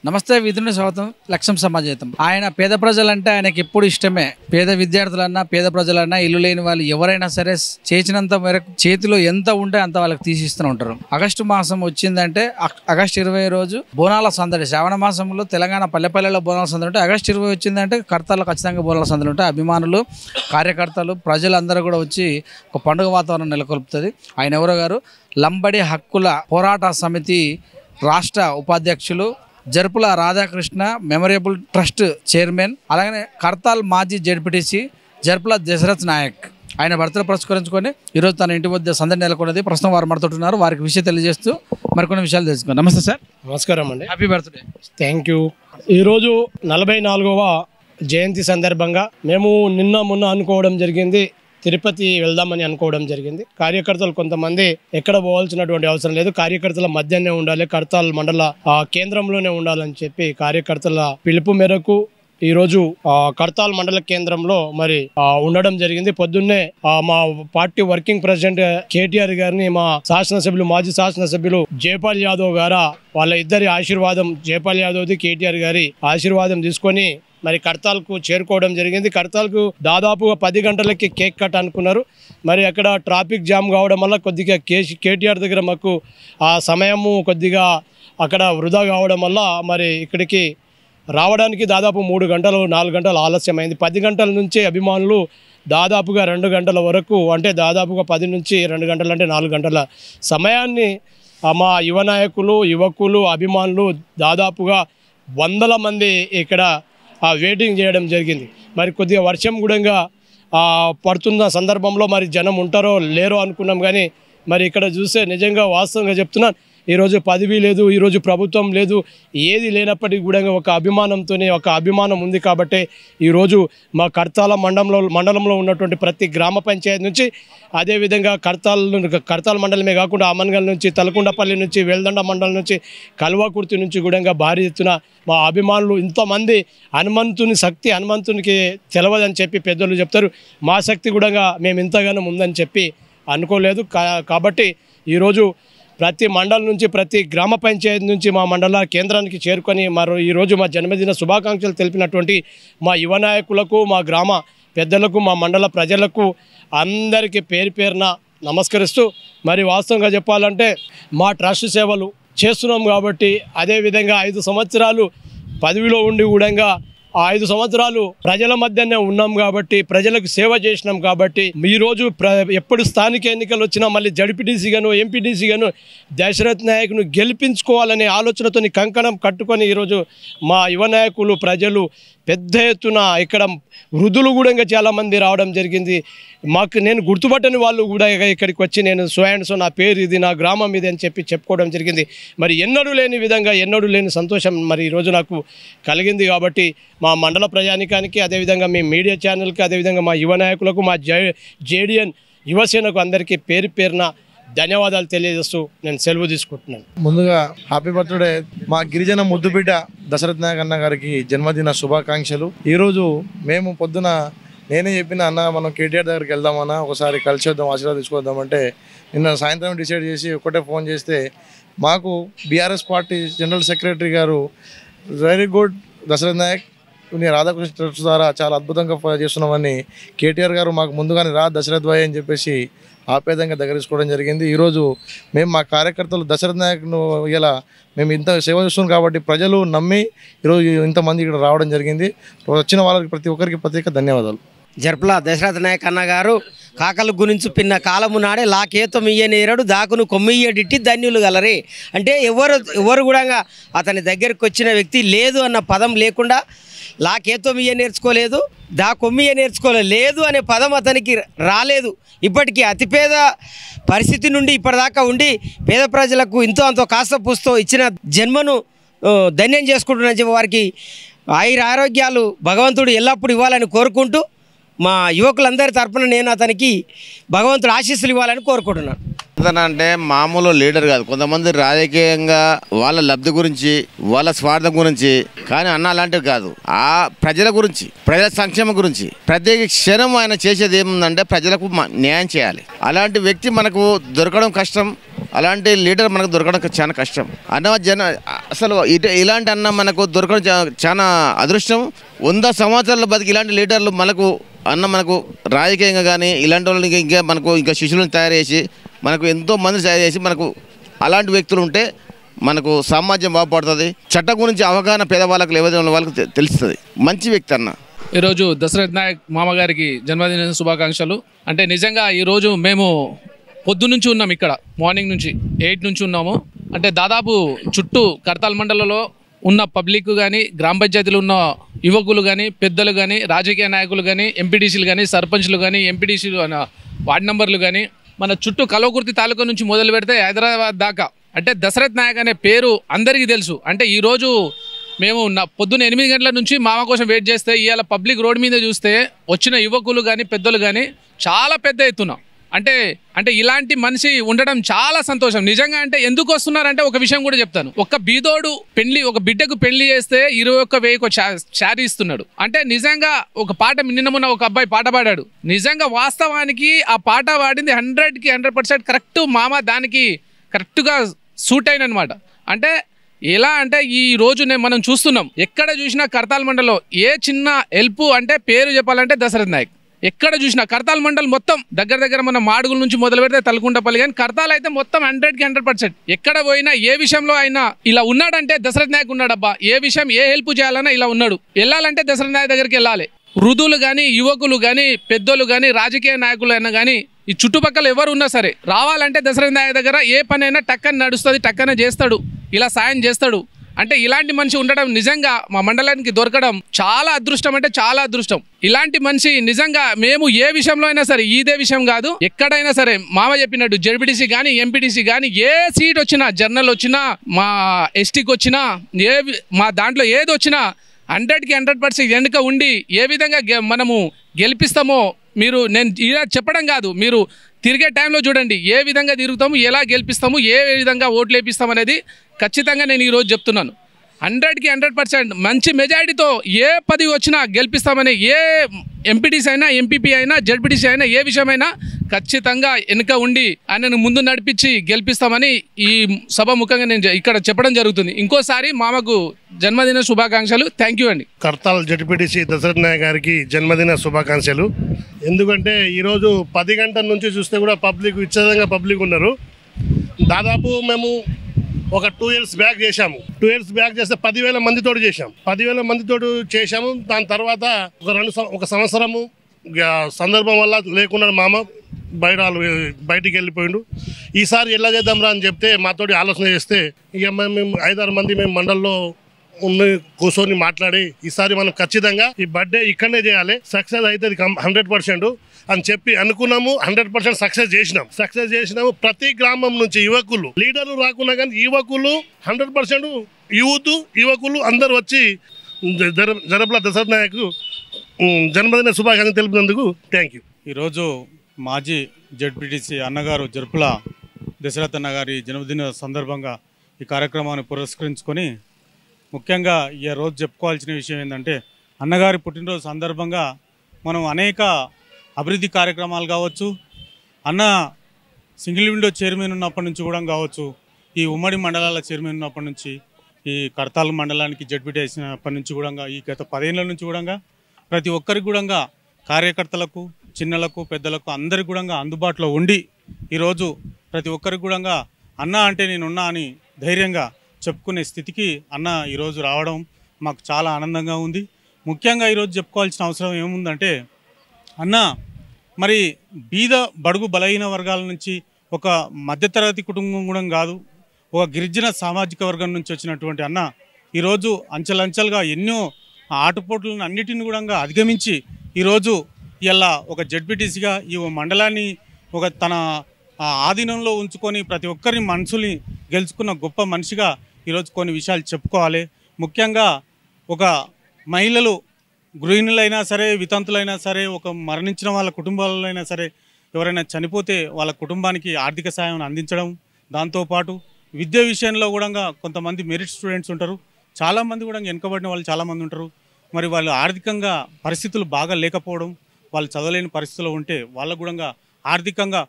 నమస్తే విధుని స్వాగతం లక్ష్యం సమాజేతం. ఆయన పేద ప్రజలంటే ఆయనకి ఎప్పుడు ఇష్టమే. పేద విద్యార్థులన్నా పేద ప్రజలన్నా ఇల్లు లేని వాళ్ళు ఎవరైనా సరే చేసినంత మేరకు చేతిలో ఎంత ఉంటే అంత వాళ్ళకి తీసిస్తూ ఉంటారు. ఆగస్టు మాసం వచ్చిందంటే ఆగస్టు 20 రోజు బోనాల సందడి. శ్రావణ మాసంలో తెలంగాణ పల్లెపల్లెలో బోనాల సందడి ఉంటే ఆగస్టు 20 వచ్చిందంటే కర్తల్లో ఖచ్చితంగా బోనాల సందడి ఉంటాయి. అభిమానులు, కార్యకర్తలు, ప్రజలందరూ కూడా వచ్చి ఒక పండుగ వాతావరణం నెలకొల్పుతుంది. ఆయన ఎవరో గారు లంబడి హక్కుల పోరాట సమితి రాష్ట్ర ఉపాధ్యక్షులు, Jarpula Radhakrishna memorial trust chairman, అలాగే కర్తాల్ మాజీ జడ్పీటీసీ జర్పుల దశరథ్ నాయక్. ఆయన బర్త్డే పురస్కరించుకొని ఈరోజు తన ఇంటి వద్ద సందడి నెలకొన్నది. ప్రస్తుతం వారు మాట్లాడుతున్నారు. వారికి విషయం తెలియజేస్తూ మరికొన్ని విషయాలు తెలుసుకున్నాం. నమస్తే సార్. నమస్కారం అండి. Happy birthday. Thank you. ఈరోజు 44వ జయంతి సందర్భంగా మేము మొన్న అనుకోవడం జరిగింది, తిరుపతి వెళ్దామని అనుకోవడం జరిగింది. కార్యకర్తలు కొంతమంది ఎక్కడ పోవాల్సినటువంటి అవసరం లేదు, కార్యకర్తల మధ్యనే ఉండాలి, కర్తాల్ మండల కేంద్రంలోనే ఉండాలని చెప్పి కార్యకర్తల పిలుపు మేరకు ఈరోజు కర్తాల్ మండల కేంద్రంలో మరి ఉండడం జరిగింది. పొద్దున్నే మా పార్టీ వర్కింగ్ ప్రెసిడెంట్ కేటీఆర్ గారిని మా శాసనసభ్యులు, మాజీ శాసనసభ్యులు జయపాల్ యాదవ్ గారా వాళ్ళ ఇద్దరి ఆశీర్వాదం, జయపాల్ యాదవ్ది కేటీఆర్ గారి ఆశీర్వాదం తీసుకొని మరి కర్తాల్కు చేరుకోవడం జరిగింది. కర్తాల్కు దాదాపుగా 10 గంటలకి కేక్ కట్ అనుకున్నారు. మరి అక్కడ ట్రాఫిక్ జామ్ కావడం వల్ల కొద్దిగా కేటీఆర్ దగ్గర మాకు ఆ సమయము కొద్దిగా అక్కడ వృధా కావడం వల్ల మరి ఇక్కడికి రావడానికి దాదాపు 3 గంటలు 4 గంటలు ఆలస్యమైంది. 10 గంటల నుంచి అభిమానులు దాదాపుగా 2 గంటల వరకు, అంటే దాదాపుగా 10 నుంచి 2 గంటలు అంటే 4 గంటల సమయాన్ని మా యువ నాయకులు, యువకులు, అభిమానులు దాదాపుగా 100 మంది ఇక్కడ వెయిటింగ్ చేయడం జరిగింది. మరి కొద్దిగా వర్షం కూడా పడుతున్న సందర్భంలో మరి జనం ఉంటారో లేరో అనుకున్నాం. కానీ మరి ఇక్కడ చూస్తే నిజంగా వాస్తవంగా చెప్తున్నాను, ఈరోజు పదవి లేదు, ఈరోజు ప్రభుత్వం లేదు, ఏది లేనప్పటికీ కూడా ఒక అభిమానంతోనే, ఒక అభిమానం ఉంది కాబట్టి ఈరోజు మా కర్తాల మండలంలో ఉన్నటువంటి ప్రతి గ్రామ పంచాయతీ నుంచి, అదేవిధంగా కర్తాల్ మండలమే కాకుండా అమన్గల్ నుంచి, తలకుండపల్లి నుంచి, వేల్దండ మండలం నుంచి, కల్వాకుర్తి నుంచి కూడా భారీ ఎత్తున మా అభిమానులు ఇంతమంది. హనుమంతుని శక్తి హనుమంతునికి తెలవదని చెప్పి పెద్దలు చెప్తారు. మా శక్తి కూడా మేము ఇంతగానో ఉందని చెప్పి అనుకోలేదు. కాబట్టి ఈరోజు ప్రతి మండలం నుంచి, ప్రతి గ్రామ పంచాయతీ నుంచి మా మండల కేంద్రానికి చేరుకొని ఈరోజు మా జన్మదిన శుభాకాంక్షలు తెలిపినటువంటి మా యువ నాయకులకు, మా గ్రామ పెద్దలకు, మా మండల ప్రజలకు అందరికీ పేరు పేరున నమస్కరిస్తూ, మరి వాస్తవంగా చెప్పాలంటే మా ట్రస్ట్ సేవలు చేస్తున్నాం కాబట్టి, అదేవిధంగా 5 సంవత్సరాలు పదవిలో ఉండి కూడా ఆ 5 సంవత్సరాలు ప్రజల మధ్యనే ఉన్నాం కాబట్టి, ప్రజలకు సేవ చేసినాం కాబట్టి, ఈరోజు ఎప్పుడు స్థానిక ఎన్నికలు వచ్చినా మళ్ళీ జడ్పీటీసీగాను, ఎంపీటీసీగాను దశరథ్ నాయక్ను గెలిపించుకోవాలనే ఆలోచనతో కంకణం కట్టుకొని ఈరోజు మా యువ నాయకులు, ప్రజలు పెద్ద ఎత్తున ఇక్కడ వృద్ధులు కూడా చాలామంది రావడం జరిగింది. నేను గుర్తుపట్టని వాళ్ళు కూడా ఇక్కడికి వచ్చి నేను సో నా పేరు ఇది, నా గ్రామం ఇది అని చెప్పి చెప్పుకోవడం జరిగింది. మరి ఎన్నడూ లేని విధంగా, ఎన్నడూ లేని సంతోషం మరి ఈరోజు నాకు కలిగింది. కాబట్టి మా మండల ప్రజానికానికి, అదేవిధంగా మీ మీడియా ఛానల్కి, అదేవిధంగా మా యువ నాయకులకు, మా జేడిఎన్ యువసేనకు అందరికీ పేరు పేరున ధన్యవాదాలు తెలియజేస్తూ నేను సెలవు తీసుకుంటున్నాను. ముందుగా హ్యాపీ బర్త్డే మా గిరిజన ముద్దుబిడ్డ దశరథ్ నాయక్ అన్న గారికి జన్మదిన శుభాకాంక్షలు. ఈరోజు మేము పొద్దున నేనే చెప్పిన, అన్న మనం కేటీఆర్ దగ్గరికి వెళ్దామన్నా, ఒకసారి కలిసి వద్దాం, ఆశీర్వాదం తీసుకొద్దామంటే నిన్న సాయంత్రం డిసైడ్ చేసి ఒకటే ఫోన్ చేస్తే మాకు BRS party general secretary garu very good Dasharath Nayak Radhakrishna trust ద్వారా చాలా అద్భుతంగా చేస్తున్నామని కేటీఆర్ గారు మాకు ముందుగానే దశరథ్ భాయ్ అని చెప్పేసి ఆపేదంగా దగ్గర తీసుకోవడం జరిగింది. ఈరోజు మేము మా కార్యకర్తలు దశరథ్ నాయక్ను ఇలా మేము ఇంత సేవ చేస్తున్నాం కాబట్టి ప్రజలు నమ్మి ఈరోజు ఇంతమంది ఇక్కడ రావడం జరిగింది. వచ్చిన వాళ్ళకి ప్రతి ఒక్కరికి ప్రత్యేక ధన్యవాదాలు. జర్పుల దశరథ్ నాయక్ అన్న గారు కాకలు గురించి పిన్న కాలము నాడే లాకేతం ఇయ్యనేరడు దాకును కొమ్మియ్యడిట్టి ధన్యులు గలరే అంటే ఎవరు కూడా అతని దగ్గరికి వచ్చిన వ్యక్తి లేదు అన్న పదం లేకుండా లాకేతం ఇయ్య నేర్చుకోలేదు, దా కొమ్మియ్య నేర్చుకోలేదు అనే పదం అతనికి రాలేదు. ఇప్పటికీ అతిపేద పరిస్థితి నుండి ఇప్పటిదాకా ఉండి పేద ప్రజలకు ఇంతో అంతో కాస్త పూస్తో ఇచ్చిన జన్మను ధన్యం చేసుకుంటున్న చెప్పి వారికి ఆరోగ్యాలు భగవంతుడు ఎల్లప్పుడూ ఇవ్వాలని కోరుకుంటూ మా యువకులందరి తరపున నేను అతనికి భగవంతుడు ఆశీస్సులు ఇవ్వాలని కోరుకుంటున్నాను. అంటే మామూలు లీడర్ కాదు, కొంతమంది రాజకీయంగా వాళ్ళ లబ్ధి గురించి, వాళ్ళ స్వార్థం గురించి, కానీ అన్న అలాంటివి కాదు. ఆ ప్రజల గురించి, ప్రజల సంక్షేమం గురించి ప్రతి క్షణం ఆయన చేసేది ఏముందంటే ప్రజలకు న్యాయం చేయాలి. అలాంటి వ్యక్తి మనకు దొరకడం కష్టం. అలాంటి లీడర్ మనకు దొరకడం చాలా కష్టం. అన్న అసలు ఇలాంటి అన్న మనకు దొరకడం చాలా అదృష్టం. 100 సంవత్సరాల బతికి ఇలాంటి లీడర్లు మనకు రాజకీయంగా కానీ ఇలాంటి వాళ్ళకి ఇంకా శిష్యులను తయారు చేసి మనకు ఎంతో మంది తయారు చేసి మనకు అలాంటి వ్యక్తులు ఉంటే మనకు సమాజం బాగుపడుతుంది. చట్టం గురించి అవగాహన పేదవాళ్ళకు లేవని వాళ్ళకి తెలుస్తుంది. మంచి వ్యక్తి అన్న. ఈరోజు దశరథ్ నాయక్ మామగారికి జన్మదిన శుభాకాంక్షలు. అంటే నిజంగా ఈరోజు మేము పొద్దునుంచి ఉన్నాం, ఇక్కడ మార్నింగ్ నుంచి 8 నుంచి ఉన్నాము. అంటే దాదాపు చుట్టూ కర్తాల్ మండలంలో ఉన్న పబ్లిక్ కానీ, గ్రామ పంచాయతీలు ఉన్న యువకులు కానీ, పెద్దలు కానీ, రాజకీయ నాయకులు కానీ, ఎంపీటీసీలు కానీ, సర్పంచ్లు కానీ, ఎంపీటీసీలు వార్డు నంబర్లు కానీ, మన చుట్టూ కల్వకుర్తి తాలూకా నుంచి మొదలు పెడితే హైదరాబాద్ దాకా అంటే దశరథ్ నాయక్ అనే పేరు అందరికీ తెలుసు. అంటే ఈరోజు మేము పొద్దున్న 8 గంటల నుంచి మామ కోసం వెయిట్ చేస్తే ఇవాళ పబ్లిక్ రోడ్ మీద చూస్తే వచ్చిన యువకులు కానీ, పెద్దలు కానీ చాలా పెద్ద ఎత్తున అంటే ఇలాంటి మనిషి ఉండడం చాలా సంతోషం నిజంగా. అంటే ఎందుకు వస్తున్నారంటే ఒక విషయం కూడా చెప్తాను. ఒక బీదోడు ఒక బిడ్డకు పెళ్లి చేస్తే 21,000 శారీ ఇస్తున్నాడు. అంటే నిజంగా ఒక పాట నిన్న ఒక అబ్బాయి పాట పాడాడు. నిజంగా వాస్తవానికి ఆ పాట పాడింది 100కి 100% కరెక్ట్. మామ దానికి కరెక్ట్గా సూట్ అయినమాట. అంటే ఎలా అంటే ఈ రోజు మనం చూస్తున్నాం, ఎక్కడ చూసినా కర్తాల్ మండలంలో ఏ చిన్న హెల్ప్ అంటే పేరు చెప్పాలంటే దశరథ్ నాయక్. ఎక్కడ చూసినా కర్తాల్ మండల్ మొత్తం దగ్గర మన మాడుగుల నుంచి మొదలు పెడితే తలకుంటపల్లి కానీ కర్తాల్ అయితే మొత్తం 100కి 100%. ఎక్కడ పోయినా ఏ విషయంలో అయినా ఇలా ఉన్నాడంటే దశరథ్ నాయక్ ఉన్నాడబ్బా. ఏ విషయం ఏ హెల్ప్ చేయాలన్నా ఇలా ఉన్నాడు. వెళ్ళాలంటే దశరథ్ నాయక్ దగ్గరికి వెళ్ళాలి. వృద్ధులు కానీ, యువకులు కానీ, పెద్దోళ్ళు కానీ, రాజకీయ నాయకులు అయినా కానీ, ఈ చుట్టుపక్కల ఎవరు ఉన్నా సరే రావాలంటే దశరథ్ నాయక్ దగ్గర ఏ పని అయినా టక్కన నడుస్తుంది, టక్కన చేస్తాడు, ఇలా సాయం చేస్తాడు. అంటే ఇలాంటి మనిషి ఉండడం నిజంగా మా మండలానికి దొరకడం చాలా అదృష్టం, అంటే చాలా అదృష్టం. ఇలాంటి మనిషి నిజంగా మేము ఏ విషయంలో అయినా సరే, ఇదే విషయం కాదు ఎక్కడైనా సరే మామ చెప్పినట్టు జెడ్పీటీసీ కానీ, ఎంపీటీసీ కానీ, ఏ సీట్ వచ్చినా, జర్నల్ వచ్చినా, మా ఎస్టీకి వచ్చినా, మా దాంట్లో ఏది వచ్చినా 100కి 100% వెనుక ఉండి ఏ విధంగా మనము గెలిపిస్తామో నేను ఇలా చెప్పడం కాదు, మీరు తిరిగే టైంలో చూడండి ఏ విధంగా తిరుగుతాము, ఎలా గెలిపిస్తాము, ఏ విధంగా ఓట్లు వేపిస్తాము అనేది ఖచ్చితంగా నేను ఈరోజు చెప్తున్నాను. 100కి 100% మంచి మెజారిటీతో ఏ పదవి వచ్చినా గెలిపిస్తామని, ఏ ఎంపీటీసీ అయినా, ఎంపీపీ అయినా, జెడ్పీటీసీ అయినా, ఏ విషయమైనా ఖచ్చితంగా వెనుక ఉండి ఆయనను ముందు నడిపించి గెలిపిస్తామని ఈ సభ ముఖంగా నేను ఇక్కడ చెప్పడం జరుగుతుంది. ఇంకోసారి మామకు జన్మదిన శుభాకాంక్షలు. థ్యాంక్ యూ అండి. కర్తాల్ జెడ్పీటీసీ దశరథ్ నాయక్ గారికి జన్మదిన శుభాకాంక్షలు. ఎందుకంటే ఈరోజు 10 గంటల నుంచి చూస్తే కూడా విచ్చదంగా పబ్లిక్ ఉన్నారు. దాదాపు మేము ఒక 2 years బ్యాక్ చేశాము. 2 years బ్యాక్ చేస్తే 10,000 మందితో చేశాం. 10,000 మందితో చేశాము. దాని తర్వాత ఒక సంవత్సరము సందర్భం వల్ల లేకుండా మామ బయటికి వెళ్ళిపోయిండు. ఈసారి ఎలా చేద్దాంరా అని చెప్తే మాతోటి ఆలోచన చేస్తే ఇక మేము 5-6 మంది మేము మండల్లో కూర్చొని మాట్లాడి ఈసారి మనం ఖచ్చితంగా ఈ బర్త్డే ఇక్కడనే చేయాలి, సక్సెస్ అవుతుంది 100% అని చెప్పి అనుకున్నాము. 100% సక్సెస్ చేసినాము. ప్రతి గ్రామం నుంచి యువకులు, లీడర్లు రాకున్నా కానీ యువకులు 100% యువకులు అందరూ వచ్చి జరపల దశరథ్ నాయక్ జన్మదిన శుభాకాంక్షలు తెలిపినందుకు థ్యాంక్ యూ. ఈరోజు మాజీ జెడ్పీటీసీ అన్నగారు జరుపుల దశరథ్ అన్నగారి జన్మదిన సందర్భంగా ఈ కార్యక్రమాన్ని పురస్కరించుకొని ముఖ్యంగా ఈ రోజు చెప్పుకోవాల్సిన విషయం ఏంటంటే, అన్నగారి పుట్టినరోజు సందర్భంగా మనం అనేక అభివృద్ధి కార్యక్రమాలు కావచ్చు, అన్న సింగిల్ విండో చైర్మన్ ఉన్నప్పటి నుంచి కూడా కావచ్చు, ఈ ఉమ్మడి మండలాల చైర్మన్ ఉన్నప్పటి నుంచి, ఈ కర్తాల్ మండలానికి జడ్పీటీ వేసినప్పటి నుంచి కూడా, ఈ గత 10 ఏళ్ళ నుంచి కూడా ప్రతి ఒక్కరికి కూడా కార్యకర్తలకు, చిన్నలకు, పెద్దలకు అందరికి కూడా అందుబాటులో ఉండి ఈరోజు ప్రతి ఒక్కరికి కూడా అన్న అంటే నేనున్నా అని ధైర్యంగా చెప్పుకునే స్థితికి అన్న ఈరోజు రావడం మాకు చాలా ఆనందంగా ఉంది. ముఖ్యంగా ఈరోజు చెప్పుకోవాల్సిన అవసరం ఏముందంటే, అన్న మరి బీద బడుగు బలహీన వర్గాల నుంచి ఒక మధ్యతరగతి కుటుంబం కూడా కాదు, ఒక గిరిజన సామాజిక వర్గం నుంచి వచ్చినటువంటి అన్న ఈరోజు అంచెలంచెలుగా ఎన్నో ఆటుపోట్లను అన్నిటిని కూడా అధిగమించి ఈరోజు ఇలా ఒక జెడ్పీటీసీగా ఈ మండలాన్ని ఒక తన ఆధీనంలో ఉంచుకొని ప్రతి ఒక్కరిని మనసుని గెలుచుకున్న గొప్ప మనిషిగా ఈరోజు కొన్ని విషయాలు చెప్పుకోవాలి. ముఖ్యంగా ఒక మహిళలు గృహిణులైనా సరే, వితంతులైనా సరే, ఒక మరణించిన వాళ్ళ కుటుంబాలలో అయినా సరే, ఎవరైనా చనిపోతే వాళ్ళ కుటుంబానికి ఆర్థిక సాయం అందించడం, దాంతోపాటు విద్య విషయంలో కూడా కొంతమంది మెరిట్ స్టూడెంట్స్ ఉంటారు, చాలామంది కూడా వెనుకబడిన వాళ్ళు చాలామంది ఉంటారు. మరి వాళ్ళు ఆర్థికంగా పరిస్థితులు బాగా లేకపోవడం, వాళ్ళు చదవలేని పరిస్థితుల్లో ఉంటే వాళ్ళకు కూడా ఆర్థికంగా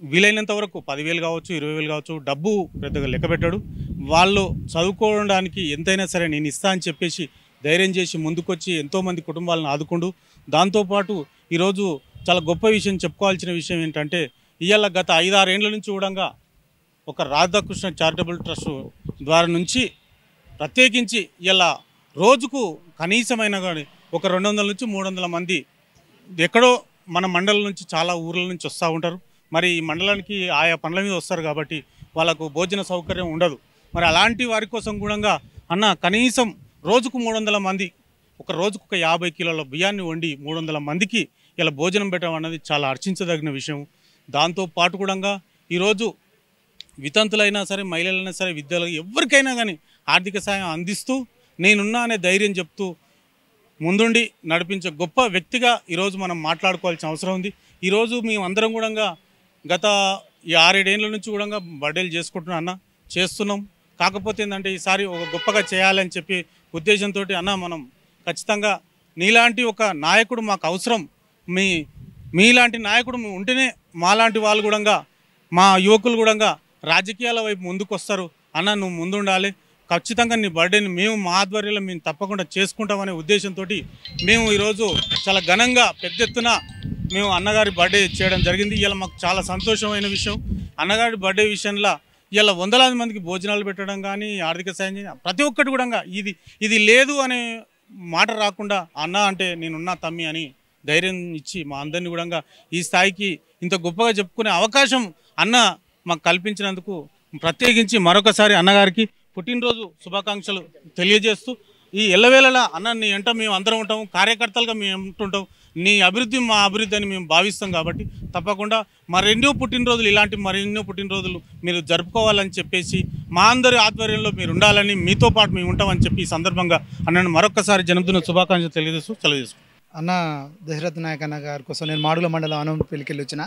వీలైనంత వరకు 10,000 కావచ్చు, 20,000 కావచ్చు, డబ్బు పెద్దగా లెక్క పెట్టాడు. వాళ్ళు చదువుకోవడానికి ఎంతైనా సరే నేను ఇస్తా అని చెప్పేసి ధైర్యం చేసి ముందుకొచ్చి ఎంతోమంది కుటుంబాలను ఆదుకుంటూ, దాంతోపాటు ఈరోజు చాలా గొప్ప విషయం చెప్పుకోవాల్సిన విషయం ఏంటంటే, ఇవాళ గత 5-6 ఏళ్ళ నుంచి కూడా ఒక రాధాకృష్ణ చారిటబుల్ ట్రస్ట్ ద్వారా నుంచి ప్రత్యేకించి ఇలా రోజుకు కనీసమైన కానీ ఒక 200 నుంచి 300 మంది ఎక్కడో మన మండలం నుంచి చాలా ఊర్ల నుంచి వస్తూ ఉంటారు. మరి ఈ మండలానికి ఆయా పనుల మీద వస్తారు కాబట్టి వాళ్ళకు భోజన సౌకర్యం ఉండదు. మరి అలాంటి వారి కోసం కూడా అన్న కనీసం రోజుకు 300 మంది, ఒక రోజుకు ఒక 50 కిలోల బియ్యాన్ని వండి 300 మందికి ఇలా భోజనం పెట్టడం అన్నది చాలా అర్చించదగిన విషయం. దాంతోపాటు కూడా ఈరోజు వితంతులైనా సరే, మహిళలైనా సరే, విద్యలు ఎవరికైనా కానీ ఆర్థిక సాయం అందిస్తూ నేనున్నా అనే ధైర్యం చెప్తూ ముందుండి నడిపించే గొప్ప వ్యక్తిగా ఈరోజు మనం మాట్లాడుకోవాల్సిన అవసరం ఉంది. ఈరోజు మేమందరం కూడా గత 6-7 ఏళ్ళ నుంచి కూడా బర్త్డేలు చేసుకుంటున్నాం అన్న, చేస్తున్నాం. కాకపోతే ఏంటంటే ఈసారి ఒక గొప్పగా చేయాలని చెప్పి ఉద్దేశంతో అన్న మనం ఖచ్చితంగా నీలాంటి ఒక నాయకుడు మాకు అవసరం, మీలాంటి నాయకుడు ఉంటేనే మాలాంటి వాళ్ళు కూడా, మా యువకులు కూడా రాజకీయాల వైపు ముందుకు వస్తారు. అన్న నువ్వు ముందుండాలి, ఖచ్చితంగా నీ బర్త్డేని మేము మా ఆధ్వర్యంలో మేము తప్పకుండా చేసుకుంటామనే ఉద్దేశంతో మేము ఈరోజు చాలా ఘనంగా పెద్ద ఎత్తున మేము అన్నగారి బర్త్డే చేయడం జరిగింది. ఇలా మాకు చాలా సంతోషమైన విషయం. అన్నగారి బర్త్డే విషయంలో ఇలా వందలాది మందికి భోజనాలు పెట్టడం కానీ, ఆర్థిక సాయం చేయడం, ప్రతి ఒక్కటి కూడా ఇది లేదు అనే మాట రాకుండా అన్న అంటే నేనున్నా తమ్మి అని ధైర్యం ఇచ్చి మా అందరినీ కూడా ఈ స్థాయికి ఇంత గొప్పగా చెప్పుకునే అవకాశం అన్న మాకు కల్పించినందుకు ప్రత్యేకించి మరొకసారి అన్నగారికి పుట్టినరోజు శుభాకాంక్షలు తెలియజేస్తూ, ఈ ఎల్లవేళలా అన్న నీ వెంట మేము అందరం ఉంటాము, కార్యకర్తలుగా మేము ఉంటుంటాం, నీ అభివృద్ధి మా అభివృద్ధి అని మేము భావిస్తాం. కాబట్టి తప్పకుండా మరెన్నో పుట్టినరోజులు, ఇలాంటి మరెన్నో పుట్టినరోజులు మీరు జరుపుకోవాలని చెప్పేసి మా అందరి ఆధ్వర్యంలో మీరు ఉండాలని, మీతో పాటు మేము ఉంటామని చెప్పి ఈ సందర్భంగా అన్నను మరొకసారి జన్మదిన శుభాకాంక్షలు తెలియజేసుకుంటాం. అన్న దశరథ నాయక్ అన్న గారి కోసం నేను మాడుగుల మండలం అనంపల్లికి వచ్చిన.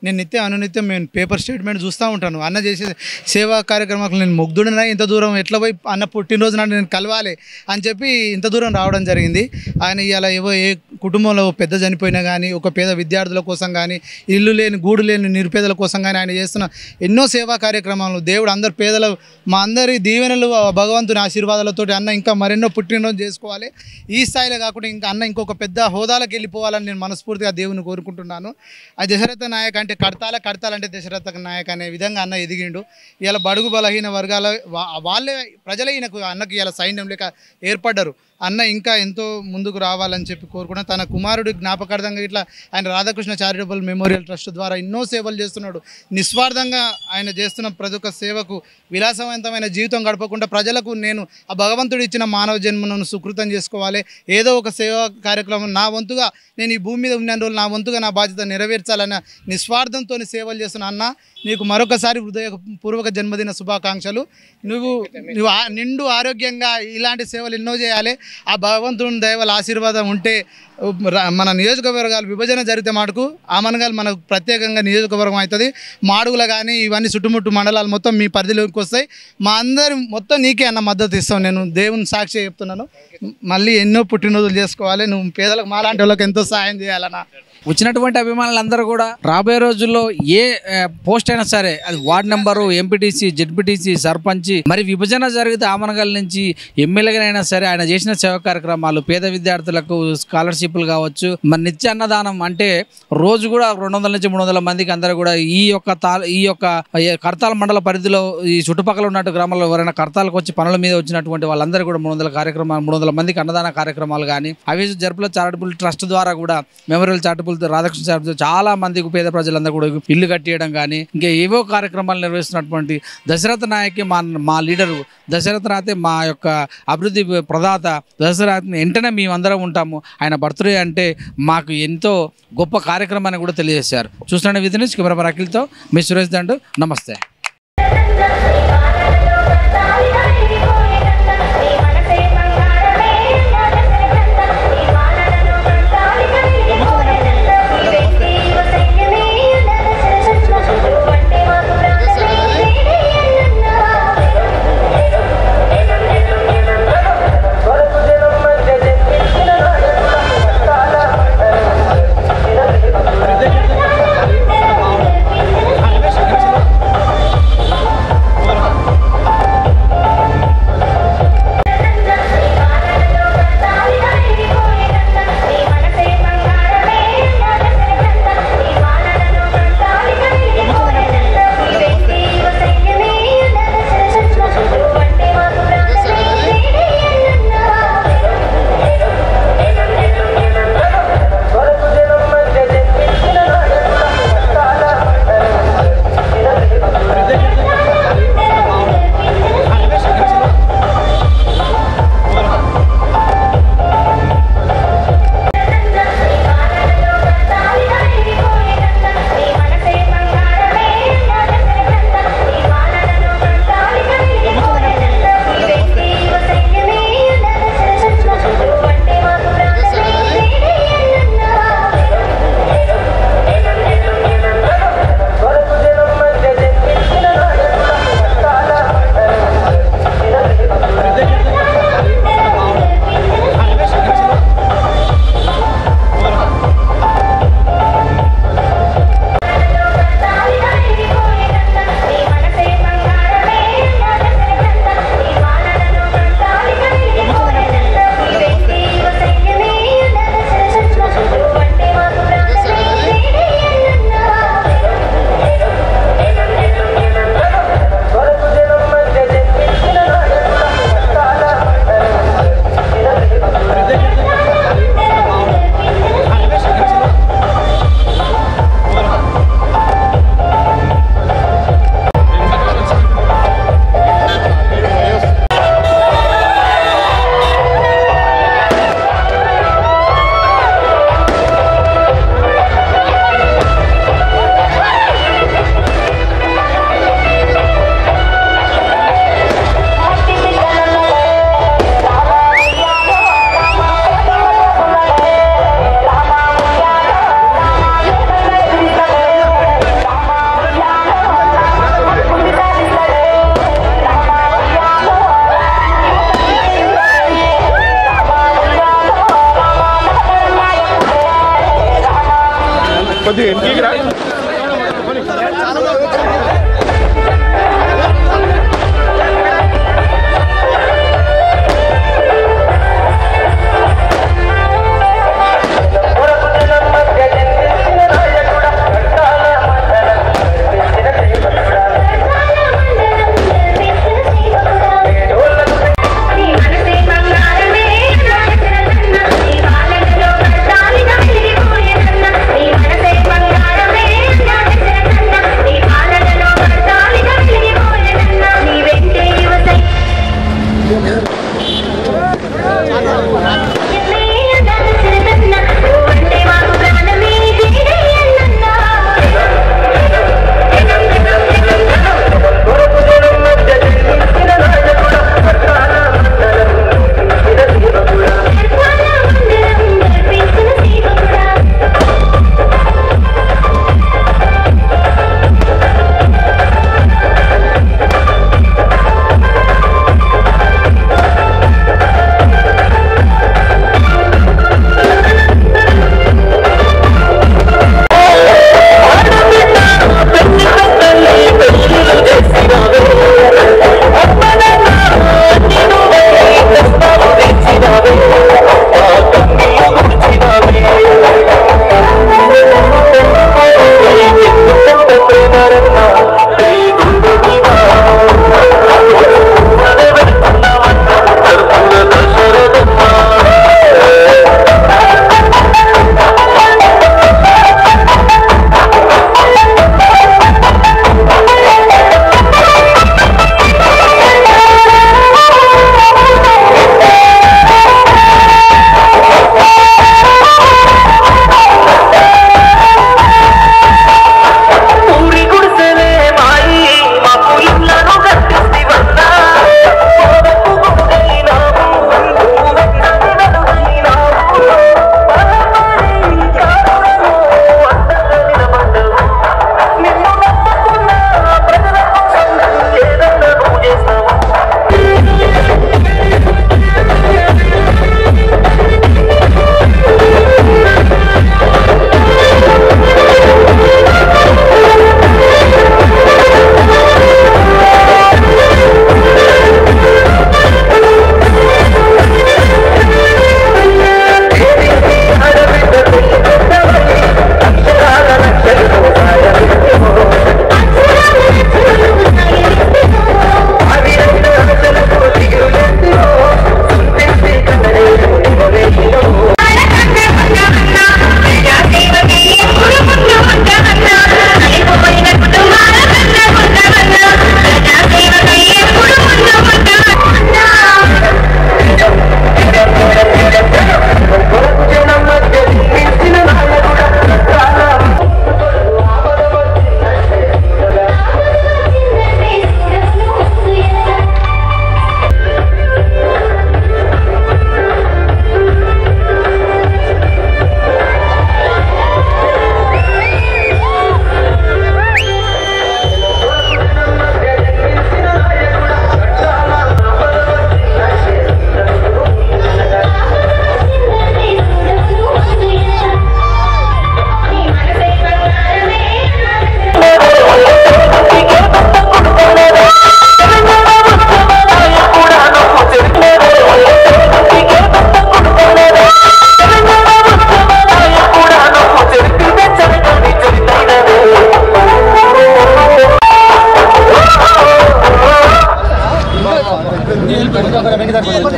నేను అనునిత్యం నేను పేపర్ స్టేట్మెంట్ చూస్తూ ఉంటాను. అన్న చేసే సేవా కార్యక్రమాలకు నేను ముగ్ధుడినా, ఇంత దూరం ఎట్లా పోయి అన్న పుట్టినరోజు నాడు నేను కలవాలి అని చెప్పి ఇంత దూరం రావడం జరిగింది. ఆయన ఇలా ఏ కుటుంబంలో పెద్ద చనిపోయినా కానీ, ఒక పేద విద్యార్థుల కోసం కానీ, ఇల్లు లేని గూడు లేని నిరుపేదల కోసం కానీ ఆయన చేస్తున్న ఎన్నో సేవా కార్యక్రమాలు, దేవుడు అందరు పేదలు మా అందరి దీవెనలు, భగవంతుని ఆశీర్వాదాలతో అన్న ఇంకా మరెన్నో పుట్టినరోజు చేసుకోవాలి. ఈ స్థాయిలో కాకుండా ఇంకా అన్న ఇంకొక పెద్ద హోదాలకు వెళ్ళిపోవాలని నేను మనస్ఫూర్తిగా దేవుని కోరుకుంటున్నాను. ఆ దశరథ నాయక్ అంటే కడతాలంటే దశరథ నాయక్ అనే విధంగా అన్న ఎదిగిండు. ఇలా బడుగు బలహీన వర్గాల వాళ్ళే ప్రజలే అన్నకి ఇలా సైన్యం లేక ఏర్పడ్డారు. అన్న ఇంకా ఎంతో ముందుకు రావాలని చెప్పి కోరుకున్నాను. తన కుమారుడి జ్ఞాపకార్థంగా ఇట్లా ఆయన రాధాకృష్ణ చారిటబుల్ మెమోరియల్ ట్రస్ట్ ద్వారా ఎన్నో సేవలు చేస్తున్నాడు. నిస్వార్థంగా ఆయన చేస్తున్న ప్రతి ఒక్క సేవకు విలాసవంతమైన జీవితం గడపకుండా ప్రజలకు నేను ఆ భగవంతుడు ఇచ్చిన మానవ జన్మను సుకృతం చేసుకోవాలి, ఏదో ఒక సేవా కార్యక్రమం నా వంతుగా నేను ఈ భూమి మీద ఉన్న రోజులు నా వంతుగా నా బాధ్యత నెరవేర్చాలన్న నిస్వార్థంతో సేవలు చేస్తున్న అన్న నీకు మరొకసారి హృదయపూర్వక జన్మదిన శుభాకాంక్షలు. నువ్వు నిండు ఆరోగ్యంగా ఇలాంటి సేవలు ఎన్నో చేయాలి. ఆ భగవంతుని దయవల్ల ఆశీర్వాదం ఉంటే మన నియోజకవర్గాలు విభజన జరిగితే మటుకు ఆ మనగాలు మనకు ప్రత్యేకంగా నియోజకవర్గం అవుతుంది. మాడుగుల కానీ ఇవన్నీ చుట్టుముట్టు మండలాలు మొత్తం మీ పరిధిలోకి వస్తాయి. మా అందరి మొత్తం నీకే అన్న మద్దతు ఇస్తాం. నేను దేవుని సాక్షి చెప్తున్నాను. మళ్ళీ ఎన్నో పుట్టినరోజులు చేసుకోవాలి. నువ్వు పేదలకు మాలాంటి వాళ్ళకి ఎంతో సాయం చేయాలన్నా. వచ్చినటువంటి అభిమానులందరూ కూడా రాబోయే రోజుల్లో ఏ పోస్ట్ అయినా సరే, అది ward number, MPTC, ZPTC, sarpanch, మరి విభజన జరిగితే ఆమనగల్ నుంచి ఎమ్మెల్యేగానైనా సరే ఆయన చేసిన సేవా కార్యక్రమాలు, పేద విద్యార్థులకు స్కాలర్షిప్లు కావచ్చు, మరి నిత్య అన్నదానం అంటే రోజు కూడా 200 నుంచి 300 మందికి అందరూ కూడా ఈ యొక్క కర్తాల మండల పరిధిలో ఈ చుట్టుపక్కల ఉన్నట్టు గ్రామాల్లో ఎవరైనా కర్తాలకు వచ్చి పనుల మీద వచ్చినటువంటి వాళ్ళందరూ కూడా 300 మందికి అన్నదాన కార్యక్రమాలు కానీ, అవి జరుపుల చారిటబుల్ ట్రస్ట్ ద్వారా కూడా మెమోరియల్ చారిటబుల్ రాధాకృష్ణ చారిటబుల్ చాలా మందికి పేద ప్రజలందరూ కూడా ఇల్లు కట్టేయడం కానీ ఇంకా ఏవో కార్యక్రమాలు నిర్వహిస్తున్నటువంటి దశరథ నాయక్ మా లీడరు దశరథ నాయక్ మా యొక్క అభివృద్ధి ప్రదాత దశరథ వెంటనే మేమందరం ఉంటాము. ఆయన బర్త్డే అంటే మాకు ఎంతో గొప్ప కార్యక్రమాన్ని కూడా తెలియజేశారు. చూస్తున్న విధి నుంచి కెమెరా అఖిల్తో మీ సురేష్ దండు. నమస్తే.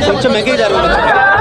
కొంచెం ఎక్కి జరుగుతుంది.